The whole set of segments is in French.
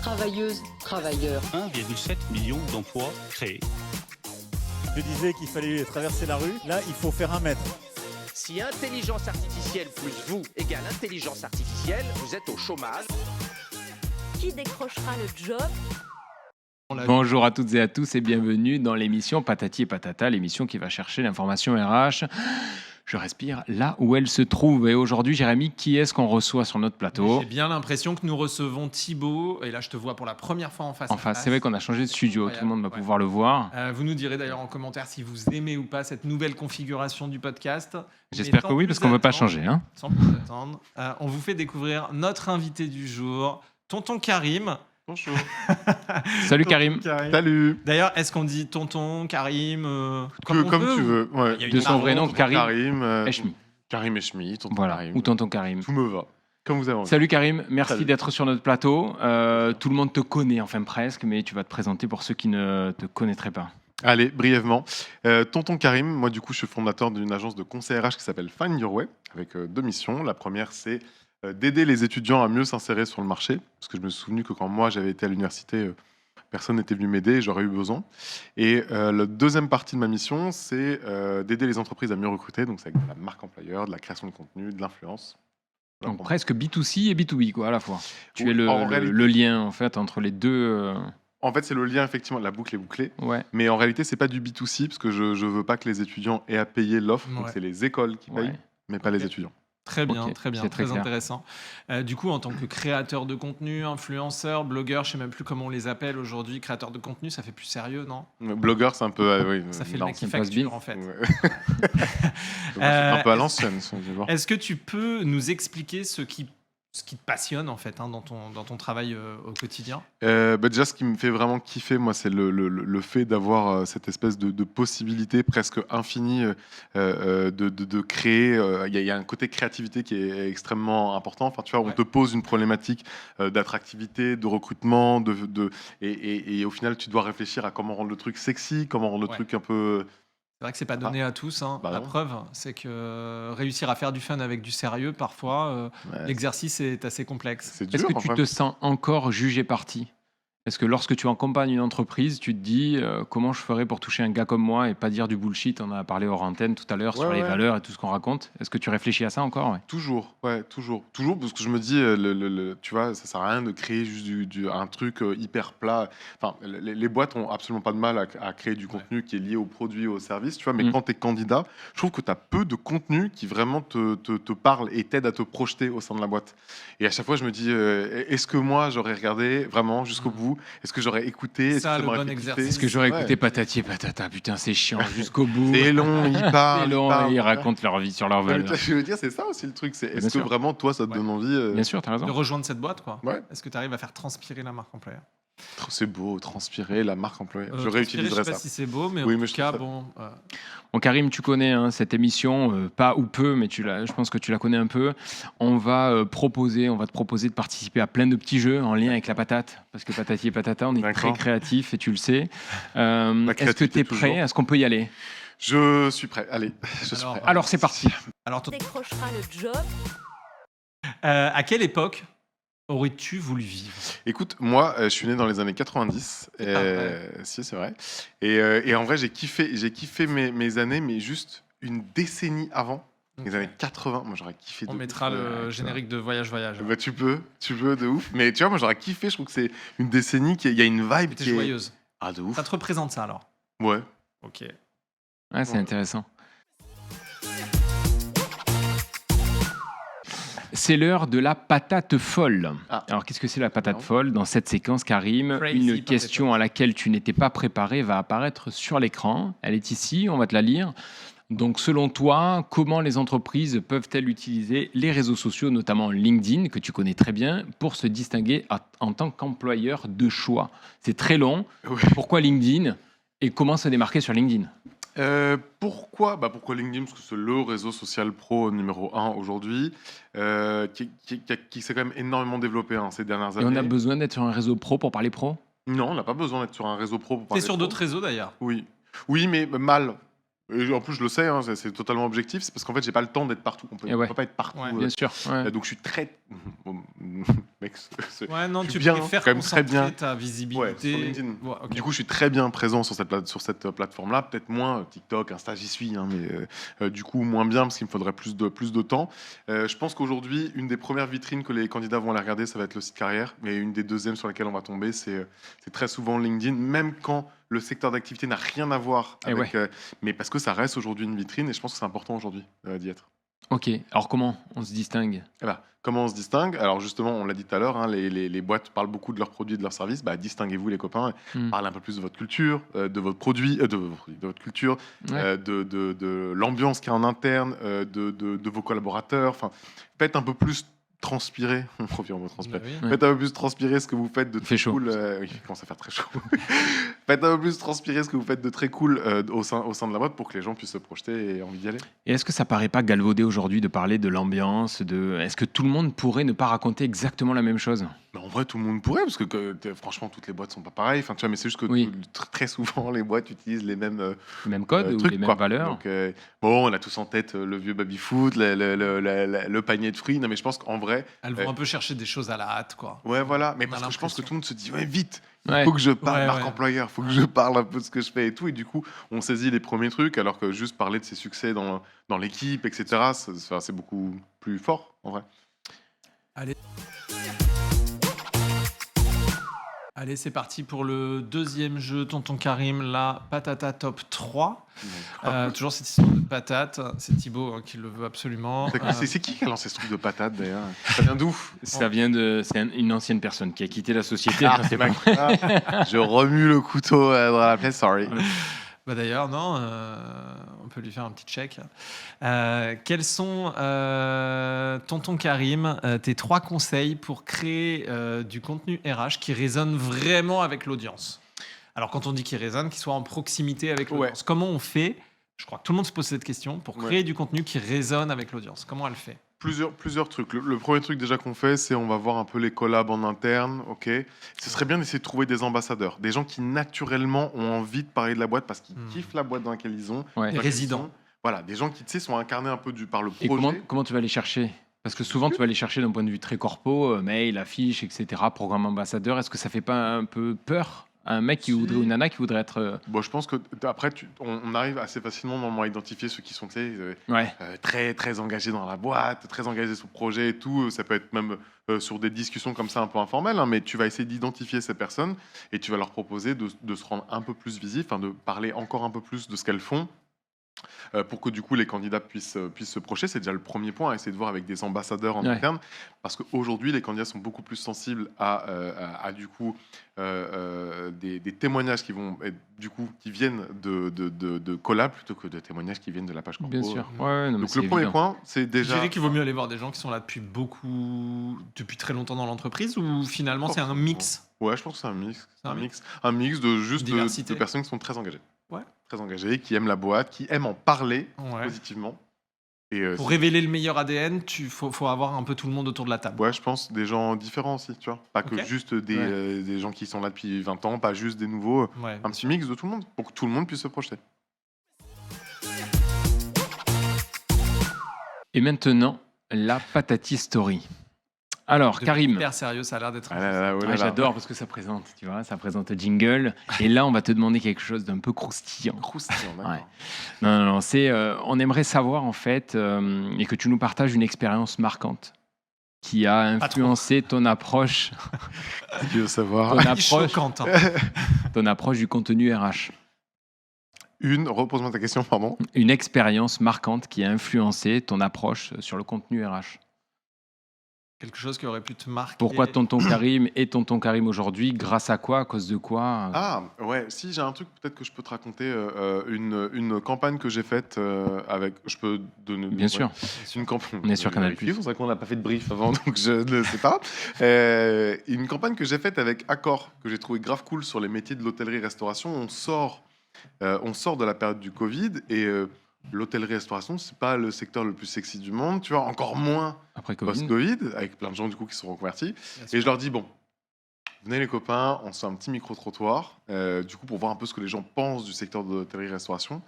travailleuses, travailleurs. 1,7 million d'emplois créés. Je disais qu'il fallait traverser la rue. Là, il faut faire 1 mètre. Si intelligence artificielle plus vous égale intelligence artificielle, vous êtes au chômage. Qui décrochera le job ? Bonjour à toutes et à tous et bienvenue dans l'émission Patati et Patata, l'émission qui va chercher l'information RH. Je respire là où elle se trouve. Et aujourd'hui, Jérémy, qui est-ce qu'on reçoit sur notre plateau ? J'ai bien l'impression que nous recevons Thibaut. Et là, je te vois pour la première fois en face. En face, c'est vrai qu'on a changé de studio. Tout le monde va pouvoir le voir. Vous nous direz d'ailleurs en commentaire si vous aimez ou pas cette nouvelle configuration du podcast. J'espère que oui, parce qu'on ne veut pas changer. Hein. Sans plus attendre, on vous fait découvrir notre invité du jour, Tonton Karim. Bonjour. Salut Karim. Salut. D'ailleurs, est-ce qu'on dit Tonton, Karim Comme tu veux. Ouais. De son vrai nom, Karim Eshmi. Karim Eshmi, Tonton Voilà, Karim. ou Tonton Karim. Tout me va. Comme vous avez envie. Salut Karim, merci Salut. d'être sur notre plateau. Tout le monde te connaît, enfin presque, mais tu vas te présenter pour ceux qui ne te connaîtraient pas. Allez, brièvement. Tonton Karim, moi du coup, je suis fondateur d'une agence de conseil RH qui s'appelle Find Your Way, avec 2 missions. La première, c'est d'aider les étudiants à mieux s'insérer sur le marché. Parce que je me suis souvenu que quand moi, j'avais été à l'université, personne n'était venu m'aider et j'aurais eu besoin. Et la deuxième partie de ma mission, c'est d'aider les entreprises à mieux recruter. Donc, c'est avec de la marque employeur, de la création de contenu, de l'influence. Voilà, Donc pour presque B2C et B2B quoi, à la fois. Tu Oui, es en réalité. le lien en fait entre les deux. moi. En fait, c'est le lien, effectivement, la boucle est bouclée. Ouais. Mais en réalité, c'est pas du B2C, parce que je veux pas que les étudiants aient à payer l'offre. Donc, Ouais. c'est les écoles qui payent, Ouais. mais pas Ok. les étudiants. Très bien, Ok, très bien, c'est très très clair. intéressant. Du coup, en tant que créateur de contenu, influenceur, blogueur, je sais même plus comment on les appelle aujourd'hui, créateur de contenu, ça fait plus sérieux, non ? Blogueur, c'est un peu. Oui, Ça fait le non, mec qui c'est un facture passe-bille. en fait. Ouais. Un peu à l'ancienne, si on veut voir. Est-ce que tu peux nous expliquer ce qui te passionne en fait dans ton travail au quotidien ? Déjà, ce qui me fait vraiment kiffer, moi, c'est le fait d'avoir cette espèce de possibilité presque infinie de créer. Il y a un côté créativité qui est extrêmement important. Enfin, tu vois, Ouais. on te pose une problématique d'attractivité, de recrutement, et au final, tu dois réfléchir à comment rendre le truc sexy, comment rendre le Ouais. truc un peu. C'est vrai que c'est pas donné à tous. Hein. Bah La non. preuve, c'est que réussir à faire du fun avec du sérieux, parfois, Ouais, l'exercice est assez complexe. c'est Est-ce dur. que tu enfin. te sens encore jugé parti ? Est-ce que lorsque tu accompagnes une entreprise, tu te dis comment je ferais pour toucher un gars comme moi et pas dire du bullshit ? On en a parlé hors antenne tout à l'heure sur Ouais, les ouais. valeurs et tout ce qu'on raconte. Est-ce que tu réfléchis à ça encore ? Ouais. Toujours, ouais, toujours, parce que je me dis, tu vois, ça sert à rien de créer juste un truc hyper plat. Enfin, les boîtes ont absolument pas de mal à créer du contenu qui est lié au produit, au service, tu vois. Mais quand tu es candidat, je trouve que tu as peu de contenu qui vraiment te parle et t'aide à te projeter au sein de la boîte. Et à chaque fois, je me dis, est-ce que moi, j'aurais regardé vraiment jusqu'au bout ? Est-ce que j'aurais écouté ? Est-ce Ça, que ça le m'aurait bon fait exercice. kiffer Est-ce que j'aurais Ouais. écouté Patati et Patata ? Putain, c'est chiant jusqu'au bout. C'est long, ils parlent. C'est long, parlent. et ils racontent leur vie sur leur Ouais, valeur. je veux dire, c'est ça aussi le truc. C'est Bien est-ce que sûr. vraiment, toi, ça te Ouais. donne envie Bien sûr, t'as raison. De rejoindre cette boîte, quoi. Ouais. Est-ce que tu arrives à faire transpirer la marque employeur ? C'est beau, transpirer la marque employée. Je Transpirer, réutiliserai je sais ça. pas si c'est beau, mais Oui, en mais tout je cas, trouve ça- bon. Bon, Karim, tu connais hein, cette émission, pas ou peu, mais je pense que tu la connais un peu. On va te proposer de participer à plein de petits jeux en lien avec la patate, parce que Patati et Patata, on est très D'accord. créatifs et tu le sais. Est-ce que créativité, tu es prêt ? toujours. Est-ce qu'on peut y aller ? Je suis prêt. Allez, je suis Alors, prêt. Alors c'est parti. Alors, Qui décrochera le job ? à quelle époque aurais-tu voulu vivre ? Écoute, moi, je suis né dans les années 90. pas vrai. Si, c'est vrai. Et en vrai, j'ai kiffé mes années, mais juste une décennie avant, les années 80. Moi, j'aurais kiffé. On de mettra ouf, le tu générique de Voyage. vois. Bah, tu peux de ouf. Mais tu vois, moi, j'aurais kiffé. Je trouve que c'est une décennie il y a une vibe T'es qui est. joyeuse. Ah, de ouf. Ça te représente ça alors ? Ouais. Ok. Ouais, c'est Ouais. intéressant. C'est l'heure de la patate folle. Ah. Alors, qu'est-ce que c'est la patate Non. folle ? Dans cette séquence, Karim, Crazy une patate question folle. à laquelle tu n'étais pas préparé va apparaître sur l'écran. Elle est ici, on va te la lire. Donc, selon toi, comment les entreprises peuvent-elles utiliser les réseaux sociaux, notamment LinkedIn, que tu connais très bien, pour se distinguer en tant qu'employeur de choix ? C'est très long. Ouais. Pourquoi LinkedIn et comment se démarquer sur LinkedIn ? Pourquoi Pourquoi LinkedIn? Parce que c'est le réseau social pro numéro 1 aujourd'hui, qui s'est quand même énormément développé ces dernières Et on années. a besoin d'être sur un réseau pro pour parler pro ? Non, on n'a pas besoin d'être sur un réseau pro pour T'es parler sur pro. d'autres réseaux d'ailleurs. Oui, mais mal. Et en plus, je le sais, hein, c'est totalement objectif. C'est parce qu'en fait, j'ai pas le temps d'être partout. On peut, Et ouais. on peut pas être partout. Ouais. Bien sûr. Ouais. Donc, je suis très. Mec, Ouais, non, je suis tu bien, préfères quand même très concentrer bien. ta Ouais, visibilité. sur LinkedIn. Ouais, ok. Du coup, je suis très bien présent sur cette plateforme-là. Peut-être moins TikTok, Insta, j'y suis, hein, mais du coup, moins bien parce qu'il me faudrait plus de temps. Je pense qu'aujourd'hui, une des premières vitrines que les candidats vont aller regarder, ça va être le site carrière. Mais une des deuxièmes sur laquelle on va tomber, c'est très souvent LinkedIn, même quand le secteur d'activité n'a rien à voir Et avec. Mais parce que ça reste aujourd'hui une vitrine et je pense que c'est important aujourd'hui d'y être. Ok. Alors comment on se distingue? Eh ben, comment on se distingue? Alors justement, on l'a dit tout à l'heure, hein, les boîtes parlent beaucoup de leurs produits et de leurs services. Bah, distinguez-vous les copains, parlez un peu plus de votre culture, de votre produit, de votre culture, Ouais. de l'ambiance qu'il y a en interne, de vos collaborateurs. Enfin, faites un peu plus transpirer. On revient au mot transpirer. Bah oui. Ouais. Faites un peu plus transpirer ce que vous faites de Il fait très chaud. cool. Oui, il commence à faire très chaud. Faites un peu plus transpirer ce que vous faites de très cool au sein de la boîte pour que les gens puissent se projeter et envie d'y aller. Et est-ce que ça paraît pas galvaudé aujourd'hui de parler de l'ambiance, est-ce que tout le monde pourrait ne pas raconter exactement la même chose? Mais en vrai, tout le monde pourrait, parce que franchement, toutes les boîtes sont pas pareilles. Enfin, tu vois, mais c'est juste que Oui. très souvent, les boîtes utilisent les mêmes Le même code ou trucs, les mêmes quoi. valeurs? Donc, bon, on a tous en tête le vieux baby-foot, le panier de fruits. Non, mais je pense qu'en vrai, Elles vont un peu chercher des choses à la hâte, quoi. ouais, voilà. Mais On a parce que je pense que l'impression. tout le monde se dit, ouais, vite, Ouais. faut que je parle Ouais, marque ouais. employeur, faut que je parle un peu de ce que je fais et tout. Et du coup, on saisit les premiers trucs, alors que juste parler de ses succès dans l'équipe, etc., c'est beaucoup plus fort, en vrai. Allez, c'est parti pour le deuxième jeu, Tonton Karim, la Patata Top 3. Toujours cette histoire de patate. C'est Thibaut qui le veut absolument. C'est qui a lancé ce truc de patate, d'ailleurs? Ça vient d'où? Ça vient une ancienne personne qui a quitté la société. Ah, c'est pas mec. Ah, je remue le couteau dans la plaie, sorry. Bah d'ailleurs, non, on peut lui faire un petit check. Quels sont, Tonton Karim, tes 3 conseils pour créer du contenu RH qui résonne vraiment avec l'audience? Alors, quand on dit qu'il résonne, qu'il soit en proximité avec l'audience. Comment on fait? Je crois que tout le monde se pose cette question pour créer du contenu qui résonne avec l'audience. Comment elle fait? Plusieurs trucs. Le premier truc déjà qu'on fait, c'est on va voir un peu les collabs en interne, ok. Ce serait bien d'essayer de trouver des ambassadeurs, des gens qui naturellement ont envie de parler de la boîte parce qu'ils kiffent la boîte dans laquelle ils ont. Ouais. Des résidents. Voilà, des gens qui, tu sais, sont incarnés un peu par le Et projet. comment tu vas les chercher? Parce que souvent, tu vas les chercher d'un point de vue très corpo, mail, affiche, etc., programme ambassadeur. Est-ce que ça fait pas un peu peur à un mec qui voudrait, ou une nana qui voudrait être... Bon, je pense que après, on arrive assez facilement normalement à identifier ceux qui sont tu sais, Ouais. très, très engagés dans la boîte, très engagés sur le projet et tout. Ça peut être même sur des discussions comme ça un peu informelles, hein, mais tu vas essayer d'identifier ces personnes et tu vas leur proposer de se rendre un peu plus visibles, de parler encore un peu plus de ce qu'elles font. Pour que du coup les candidats puissent se projeter. C'est déjà le premier point, à essayer de voir avec des ambassadeurs en interne, parce qu'aujourd'hui les candidats sont beaucoup plus sensibles à du coup des témoignages qui vont être, du coup qui viennent de collab plutôt que de témoignages qui viennent de la page corpo. Bien sûr. Ouais, non, mais Donc le premier point, c'est Je déjà. dirais qu'il vaut mieux aller voir des gens qui sont là depuis très longtemps dans l'entreprise, ou finalement c'est un mix. Ouais, je pense que c'est un mix. C'est un Un mix de juste Diversité. de personnes qui sont très engagées. Ouais. Très engagées, qui aiment la boîte, qui aiment en parler Ouais. positivement. Et Pour révéler le meilleur ADN, faut avoir un peu tout le monde autour de la table. ouais, je pense des gens différents aussi, tu vois. Pas que Ok. juste des gens qui sont là depuis 20 ans, pas juste des nouveaux. Ouais. Un petit mix de tout le monde, pour que tout le monde puisse se projeter. Et maintenant, la patati story. Alors, Depuis Karim, Hyper sérieux, ça a l'air d'être. Ah là là, oh là ah, là. j'adore parce que ça présente, tu vois, ça présente jingle. Et là, on va te demander quelque chose d'un peu croustillant. Croustillant, d'accord. Ouais. Non, on aimerait savoir en fait, et que tu nous partages une expérience marquante qui a influencé ton approche, Si tu veux savoir. Choquante. Hein. ton approche du contenu RH. Repose-moi ta question, pardon. Une expérience marquante qui a influencé ton approche sur le contenu RH. Quelque chose qui aurait pu te marquer. Pourquoi Tonton Karim est Tonton Karim aujourd'hui? Grâce à quoi? À cause de quoi? Ah, ouais, si j'ai un truc peut-être que je peux te raconter, une campagne que j'ai faite avec. Je peux donner. Bien sûr. Une campagne. On est sur Canal+. C'est vrai qu'on n'a pas fait de brief avant, donc je ne sais pas. Une campagne que j'ai faite avec Accor, que j'ai trouvé grave cool sur les métiers de l'hôtellerie-restauration. On sort de la période du Covid et l'hôtellerie-restauration, c'est pas le secteur le plus sexy du monde, tu vois, encore moins Après Covid. post-Covid, avec plein de gens du coup qui sont reconvertis. Et je leur dis, bon, venez les copains, on se fait un petit micro-trottoir, du coup pour voir un peu ce que les gens pensent du secteur de l'hôtellerie-restauration.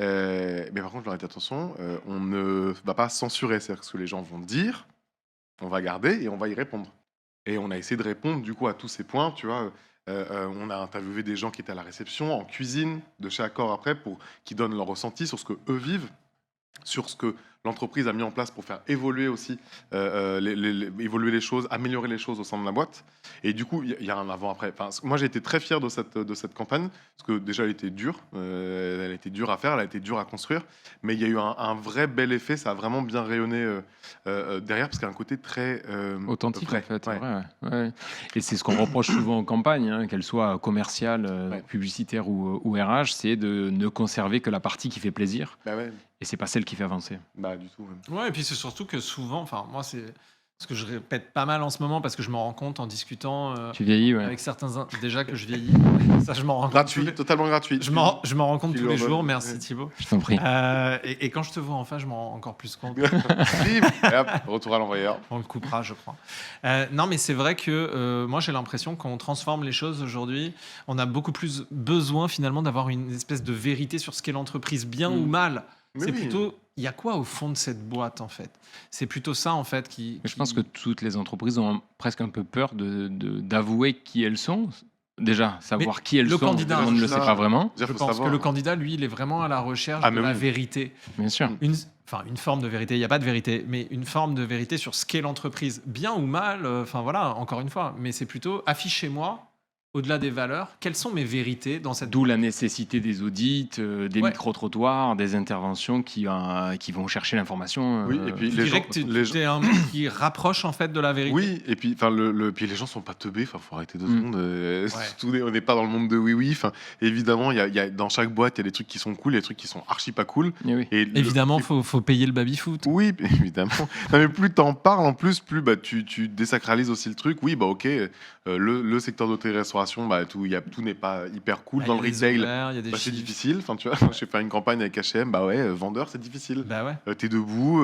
Mais par contre, je leur ai dit attention, on ne va pas censurer. C'est-à-dire que ce que les gens vont dire, on va garder et on va y répondre. Et on a essayé de répondre du coup à tous ces points, tu vois. On a interviewé des gens qui étaient à la réception, en cuisine, de chez Accor après, pour qui donnent leur ressenti sur ce que eux vivent, sur ce que l'entreprise a mis en place pour faire évoluer aussi, évoluer les choses, améliorer les choses au sein de la boîte. Et du coup, il y a un avant-après. Enfin, moi, j'ai été très fier de cette campagne, parce que déjà, elle était dure. Elle était dure à faire, elle a été dure à construire. Mais il y a eu un vrai bel effet, ça a vraiment bien rayonné derrière, parce qu'il y a un côté très... Authentique, vrai. en fait. Ouais. Vrai, ouais. Et c'est ce qu'on reproche souvent aux campagnes, hein, qu'elles soient commerciales, publicitaires ou RH, c'est de ne conserver que la partie qui fait plaisir. Bah ouais. Et c'est pas celle qui fait avancer. Bah du tout. Ouais, et puis c'est surtout que souvent, enfin moi c'est ce que je répète pas mal en ce moment parce que je m'en rends compte en discutant Tu vieillis, ouais. avec certains déjà que je vieillis. Ça je m'en rends compte. Gratuit, totalement gratuit. Je m'en rends compte Tu tous les leur jours, donnes. merci Thibaut. Je t'en prie. Et quand je te vois enfin, je m'en rends encore plus compte. Bim, et hop, retour à l'envoyeur. On le coupera, je crois. Non, mais c'est vrai que moi, j'ai l'impression qu'on transforme les choses aujourd'hui. On a beaucoup plus besoin, finalement, d'avoir une espèce de vérité sur ce qu'est l'entreprise, bien ou mal. Mais C'est oui. plutôt, il y a quoi au fond de cette boîte, en fait? C'est plutôt ça, en fait, qui... Mais je pense que toutes les entreprises ont presque un peu peur d'avouer qui elles sont. Déjà, savoir Mais qui elles le sont, candidat, on ne le ça, sait pas vraiment, Déjà, Je faut pense savoir. que le candidat, lui, il est vraiment à la recherche Ah, de mais la oui. vérité. bien sûr. Une forme de vérité, il n'y a pas de vérité, mais une forme de vérité sur ce qu'est l'entreprise, bien ou mal, enfin voilà, encore une fois, mais c'est plutôt affichez-moi, au-delà des valeurs, quelles sont mes vérités dans cette... D'où la nécessité des audits, des Ouais. micro-trottoirs, des interventions qui vont chercher l'information. Oui, et puis Je les dirais gens, que tu les gens- es un mec qui rapproche en fait de la vérité. Oui, et puis, puis les gens sont pas teubés. Enfin, faut arrêter 2 secondes. Ouais. On n'est pas dans le monde de oui. Enfin, évidemment, il y a dans chaque boîte, il y a des trucs qui sont cool, il y a des trucs qui sont archi pas cool. Eh oui. Et Évidemment, faut payer le baby-foot. Oui, évidemment. Non, mais plus t'en parles, en plus, plus tu désacralises aussi le truc. Oui, bah ok, le secteur d'hôtellerie-restauration, bah tout n'est pas hyper cool. Bah, Dans il le y a des retail, horaires, il y a des bah, c'est chiffres. difficile. Enfin, tu vois, je vais faire une campagne avec H&M, bah ouais, vendeur, c'est difficile. Bah ouais. T'es debout,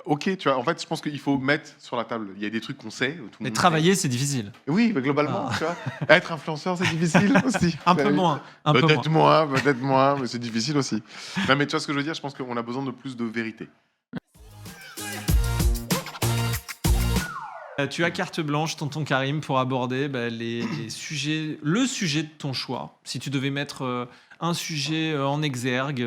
ok, tu vois. En fait, je pense qu'il faut mettre sur la table. Il y a des trucs qu'on sait. Tout le Mais monde travailler, c'est difficile. sait. Oui, mais globalement, tu vois. Être influenceur, c'est difficile aussi. Un peu moins. Un peu moins. Peut-être moins, mais c'est difficile aussi. Non, mais tu vois ce que je veux dire. Je pense qu'on a besoin de plus de vérité. Tu as carte blanche, tonton Karim, pour aborder les sujets, le sujet de ton choix. Si tu devais mettre un sujet en exergue,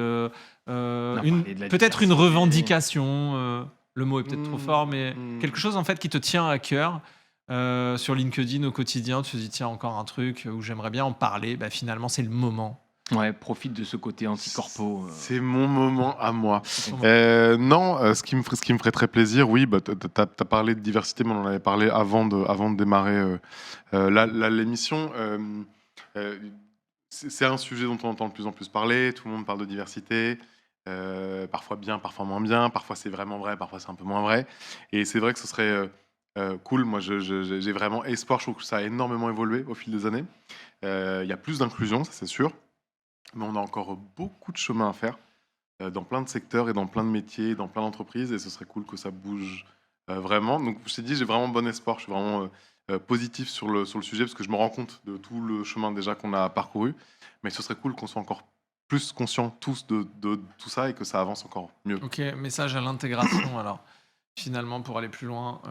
parler de la peut-être une diversité. revendication, le mot est peut-être trop fort, mais Mm. quelque chose en fait qui te tient à cœur sur LinkedIn au quotidien. Tu te dis tiens, encore un truc où j'aimerais bien en parler. Bah, finalement, c'est le moment. Ouais, profite de ce côté anti-corpo. C'est mon moment à moi. C'est ton moment. Non, ce qui me ferait très plaisir, oui, bah, t'as parlé de diversité, mais on en avait parlé avant de démarrer l'émission. C'est un sujet dont on entend de plus en plus parler. Tout le monde parle de diversité. Parfois bien, parfois moins bien. Parfois c'est vraiment vrai, parfois c'est un peu moins vrai. Et c'est vrai que ce serait cool. Moi, j'ai vraiment espoir. Je trouve que ça a énormément évolué au fil des années. Il y a plus d'inclusion, ça c'est sûr. Mais on a encore beaucoup de chemin à faire dans plein de secteurs et dans plein de métiers, dans plein d'entreprises, et ce serait cool que ça bouge vraiment. Donc je t'ai dit, j'ai vraiment bon espoir, je suis vraiment positif sur le sujet, parce que je me rends compte de tout le chemin déjà qu'on a parcouru, mais ce serait cool qu'on soit encore plus conscients tous de tout ça et que ça avance encore mieux. Ok, message à l'intégration alors. Finalement, pour aller plus loin.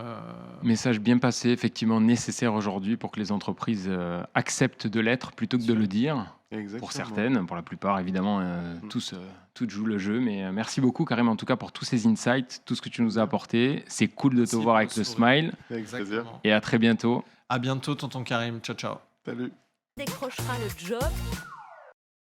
Message bien passé, effectivement nécessaire aujourd'hui pour que les entreprises acceptent de l'être plutôt que de le dire. Exactement. Pour certaines, pour la plupart, évidemment, toutes jouent le jeu. Mais merci beaucoup, Karim, en tout cas, pour tous ces insights, tout ce que tu nous as apporté. C'est cool de te Merci voir pour avec le le sourire. smile. Avec plaisir. Exactement. Et à très bientôt. À bientôt, tonton Karim. Ciao, ciao. Salut. Décrochera le job